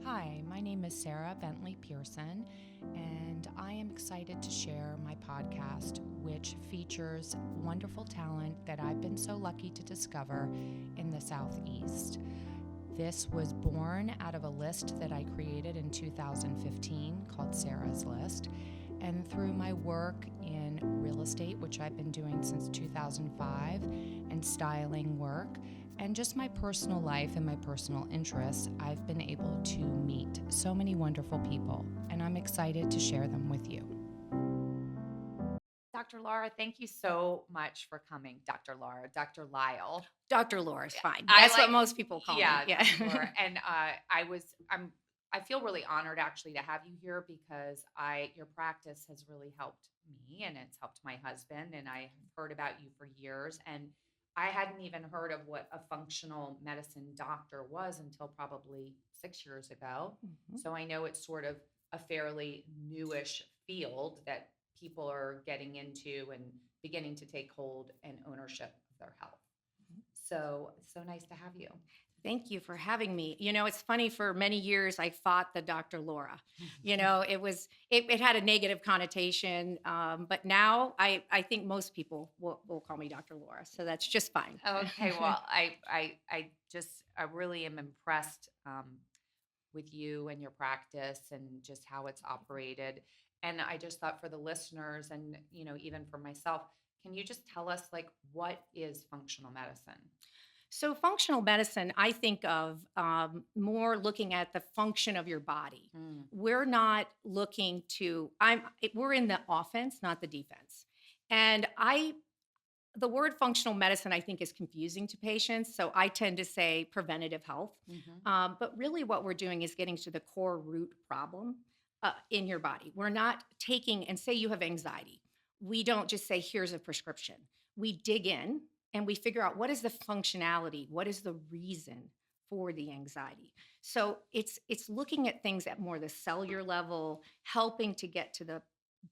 Hi, my name is Sarah Bentley Pearson, and I am excited to share my podcast, which features wonderful talent that I've been so lucky to discover in the Southeast. This was born out of a list that I created in 2015 called Sarah's List. And through my work in real estate, which I've been doing since 2005, and styling work, and just my personal life and my personal interests, I've been able to meet so many wonderful people, and I'm excited to share them with you. Dr. Laura, thank you so much for coming. Dr. Laura, Dr. Lyle. Dr. Laura's fine. I That's what like, most people call me. yeah, Yeah. Dr. Laura. And I feel really honored actually to have you here because your practice has really helped me and it's helped my husband. And I have heard about you for years. And I hadn't even heard of what a functional medicine doctor was until probably 6 years ago. Mhm. So I know it's sort of a fairly newish field that people are getting into and beginning to take hold and ownership of their health. So it's so nice to have you. Thank you for having me. It's funny, for many years I fought the Dr. Laura. It had a negative connotation, but now I think most people will call me Dr. Laura, so that's just fine. Okay, well, I really am impressed with you and your practice and just how it's operated. And I just thought for the listeners and even for myself, can you just tell us like what is functional medicine? So, functional medicine, I think of more looking at the function of your body. Mm, We're not looking to, we're in the offense, not the defense. And the word functional medicine, I think, is confusing to patients. So I tend to say preventative health. mhm, But really, what we're doing is getting to the core root problem in your body. We're not taking, and say you have anxiety. We don't just say, here's a prescription. We dig in and we figure out what is the functionality, what is the reason for the anxiety. So it's looking at things at more the cellular level, helping to get to the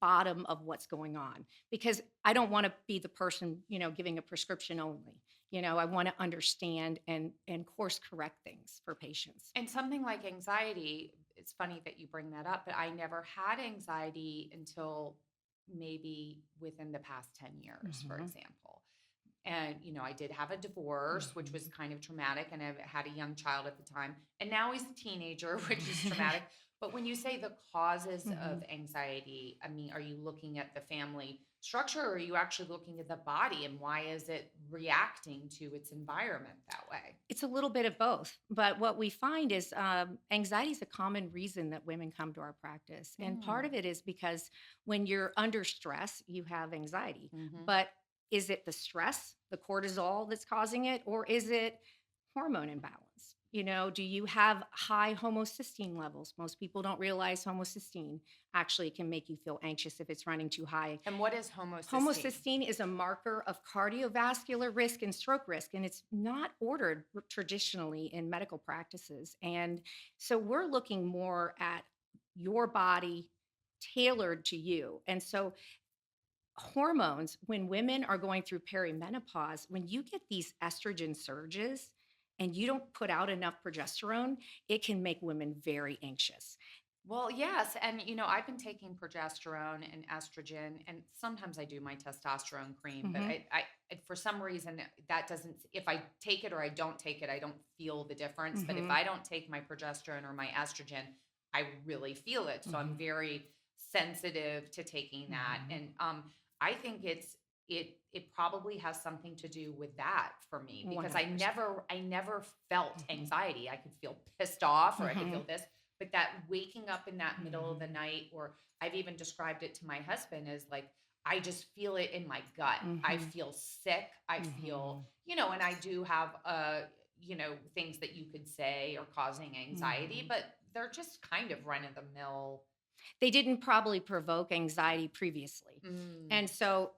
bottom of what's going on, because I don't want to be the person, giving a prescription only. I want to understand and course correct things for patients. and something like anxiety, it's funny that you bring that up, but I never had anxiety until maybe within the past 10 years, for Mhm. example. And, I did have a divorce, which was Mhm. kind of traumatic, and I had a young child at the time. And now he's a teenager, which is traumatic. But when you say the causes of Mhm. anxiety, I mean, are you looking at the family structure or are you actually looking at the body and why is it reacting to its environment that way? It's a little bit of both, but what we find is anxiety is a common reason that women come to our practice, and part Mm, of it is because when you're under stress, you have anxiety. hmm. But is it the stress, the cortisol, that's causing it, or is it hormone imbalance? Do you have high homocysteine levels? Most people don't realize homocysteine actually can make you feel anxious if it's running too high. And what is homocysteine? Homocysteine is a marker of cardiovascular risk and stroke risk, and it's not ordered traditionally in medical practices. And so we're looking more at your body tailored to you. And so hormones, when women are going through perimenopause, when you get these estrogen surges and you don't put out enough progesterone, it can make women very anxious. Well, yes. And, I've been taking progesterone and estrogen, and sometimes I do my testosterone cream, but Mhm. for some reason, that doesn't, if I take it or I don't take it, I don't feel the difference. But if Mhm. I don't take my progesterone or my estrogen, I really feel it. So I'm Mhm. very sensitive to taking that. Mhm. And I think it probably has something to do with that for me because I 100%. never I never felt Mhm. anxiety. I could feel pissed off or I could Mhm. feel this, but that waking up in that middle of the Mhm. night, or I've even described it to my husband as like, I just feel it in my gut. I Mhm. feel sick. I feel, Mhm. and I do have, things that you could say are causing anxiety, Mhm. but they're just kind of run of the mill. They didn't probably provoke anxiety previously. Mm, And so,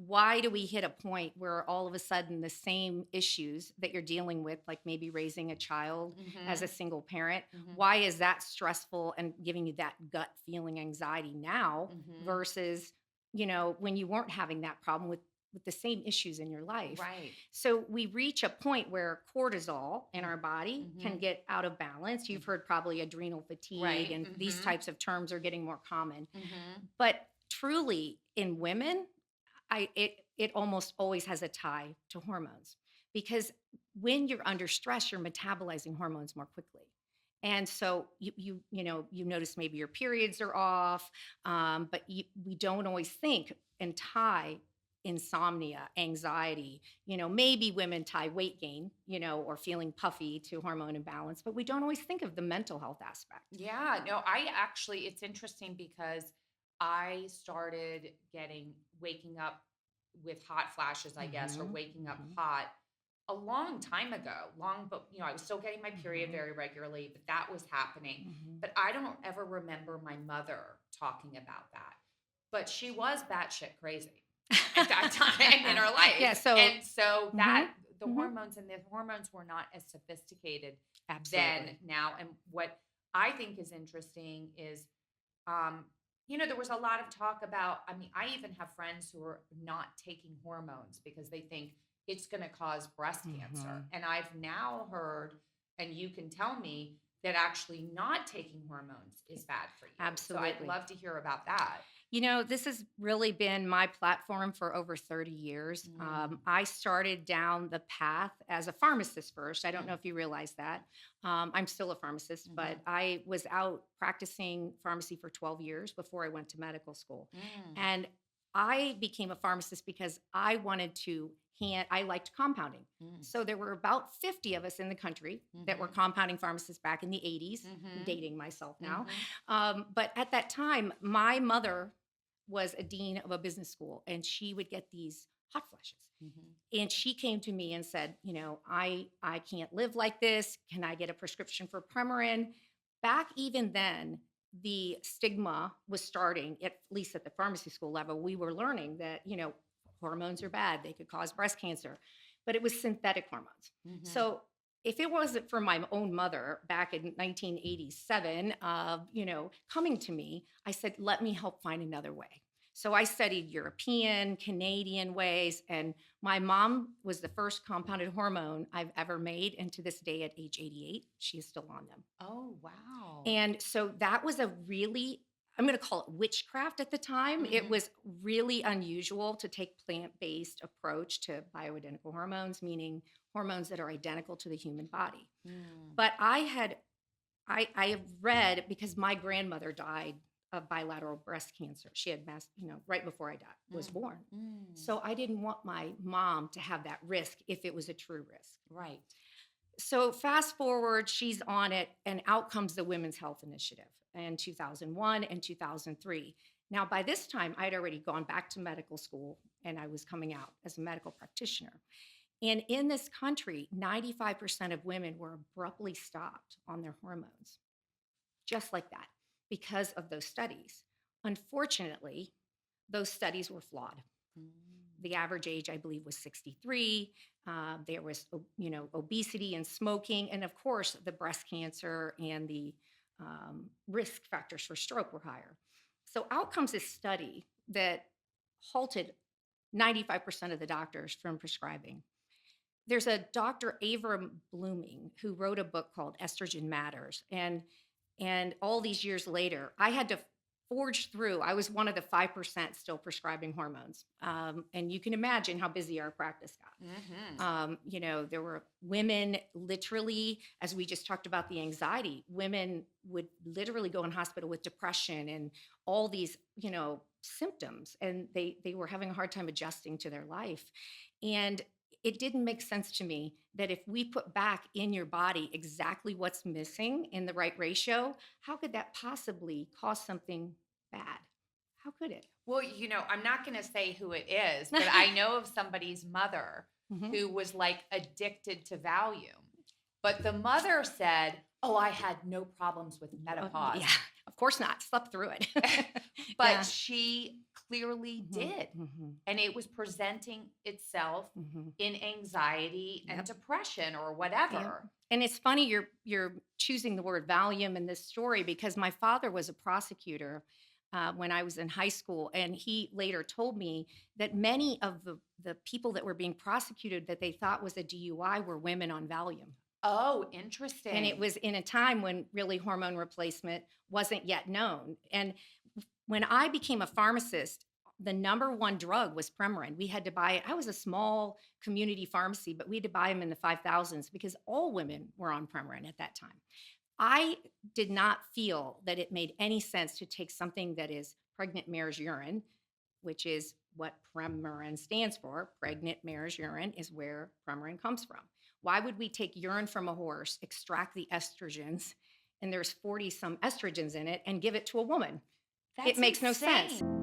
why do we hit a point where all of a sudden the same issues that you're dealing with, like maybe raising a child as a mhm, single parent, mhm, why is that stressful and giving you that gut feeling anxiety now mhm. versus, when you weren't having that problem with with the same issues in your life. Right. So we reach a point where cortisol in our body can Mhm. get out of balance. You've heard probably adrenal fatigue, Right. and these Mhm. types of terms are getting more common. Mhm. But truly, in women, it almost always has a tie to hormones, because when you're under stress, you're metabolizing hormones more quickly. And so you notice maybe your periods are off, but we don't always think and tie insomnia, anxiety. Maybe women tie weight gain, or feeling puffy to hormone imbalance, but we don't always think of the mental health aspect. Yeah, no, it's interesting because I started waking up with hot flashes, I guess, or Hmm. waking up Hmm. hot a long time ago. But I was still getting my period Hmm. very regularly, but that was happening. Hmm. But I don't ever remember my mother talking about that. But she was batshit crazy at that time in her life. Yeah. So. And so Hmm. that Hmm. the hormones were not as sophisticated then Absolutely. now. And what I think is interesting is, um, there was a lot of talk about, I mean, I even have friends who are not taking hormones because they think it's going to cause breast cancer. Hmm. And I've now heard, and you can tell me, that actually not taking hormones is bad for you. So I'd Absolutely. love to hear about that. This has really been my platform for over 30 years. Mm, I started down the path as a pharmacist first. I don't know mm, if you realize that. I'm still a pharmacist, but mhm, I was out practicing pharmacy for 12 years before I went to medical school. mm, And I became a pharmacist because I liked compounding. mm, So there were about 50 of us in the country that were mhm, compounding pharmacists back in the 80s. I'm mhm, dating myself now. mhm, But at that time, my mother was a dean of a business school, and she would get these hot flashes. mhm, And she came to me and said, I can't live like this. Can I get a prescription for Premarin? Back even then, the stigma was starting, at least at the pharmacy school level. We were learning that, hormones are bad. They could cause breast cancer, but it was synthetic hormones. mhm. So if it wasn't for my own mother back in 1987, coming to me, I said, let me help find another way. So I studied European, Canadian ways, and my mom was the first compounded hormone I've ever made. And to this day, at age 88, she is still on them. Oh, wow. And so that was a really, I'm going to call it witchcraft at the time. It Mhm, was really unusual to take plant-based approach to bioidentical hormones, meaning hormones that are identical to the human body. mm, But I have read, because my grandmother died of bilateral breast cancer. She had right before was mm, born. mm. So I didn't want my mom to have that risk if it was a true risk. Right. So fast forward, she's on it, and out comes the Women's Health Initiative in 2001 and 2003. Now, by this time, I'd already gone back to medical school, and I was coming out as a medical practitioner. And in this country, 95% of women were abruptly stopped on their hormones, just like that, because of those studies. Unfortunately, those studies were flawed. Mm. The average age, I believe, was 63. There was, obesity and smoking, and of course, the breast cancer and the risk factors for stroke were higher. So out comes this study that halted 95% of the doctors from prescribing. There's a Dr. Avram Blooming who wrote a book called Estrogen Matters, and all these years later, I had to forge through. I was one of the 5% still prescribing hormones. And you can imagine how busy our practice got. Mhm. There were women literally, as we just talked about the anxiety, women would literally go in hospital with depression and all these, symptoms, and they were having a hard time adjusting to their life. And it didn't make sense to me that if we put back in your body exactly what's missing in the right ratio, how could that possibly cause something bad? How could it? Well, I'm not going to say who it is, but I know of somebody's mother Mhm. who was like addicted to Valium. But the mother said, "Oh, I had no problems with menopause." Yeah, of course not. Slept through it. But Yeah. she clearly Mhm. did. Mhm. And it was presenting itself Mhm. in anxiety and Yep. depression or Yep. whatever. And it's funny you're choosing the word Valium in this story, because my father was a prosecutor when I was in high school. And he later told me that many of the people that were being prosecuted that they thought was a DUI were women on Valium. Oh, interesting. And it was in a time when really hormone replacement wasn't yet known. And when I became a pharmacist, the number one drug was Premarin. We had to buy it. I was a small community pharmacy, but we had to buy them in the 5,000s because all women were on Premarin at that time. I did not feel that it made any sense to take something that is pregnant mare's urine, which is what Premarin stands for. Pregnant mare's urine is where Premarin comes from. Why would we take urine from a horse, extract the estrogens, and there's 40 some estrogens in it, and give it to a woman? That's It makes no sense. insane.